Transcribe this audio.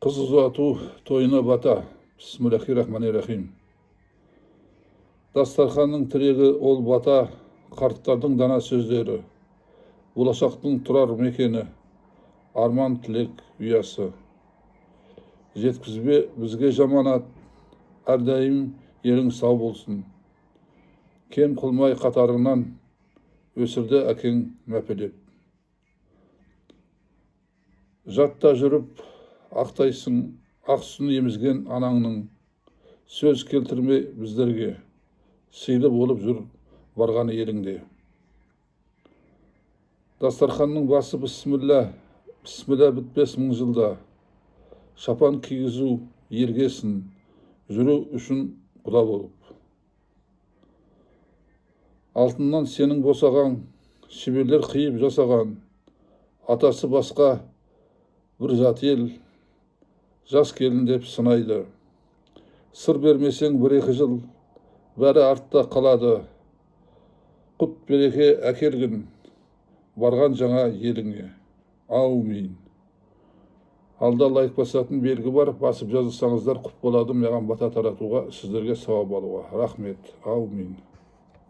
Қыз ұзату тойына бата. Бисмиллахиррахманиррахим. Дастарханның тірегі ол бата, қарттардың дана сөздері, болашақтың тұрар мекені, арман тілек ұясы. Жеткізбе бізге жаманат, әрдайым елің сау болсын. Кем қылмай қатарыңнан, өсірді әкең мәпелеп. Жатта жүріп, ақтайсың, ақ сүтін емізген анаңның, сөз келтірме біздерге, сыйлы болып жүр барған еліңде. Дастарханның басы бісміллә, бісміллә бітпес мың жылда, шапан кигізу ергесін, жүру үшін құда болып. Алтыннан сенің босаған, шеберлер қиып жасаған, атасы басқа бір жат ел, жас келін деп сынайды. Сыр бермесең бір-екі жыл, бәрі артта қалады. Құт береке әкелгін, барған жаңа еліңе. Аумин. Алда лайк басатын белгі бар, басып жазылсаңыздар құп болады маған бата таратуға, сіздерге сауап алуға. Рахмет. Аумин.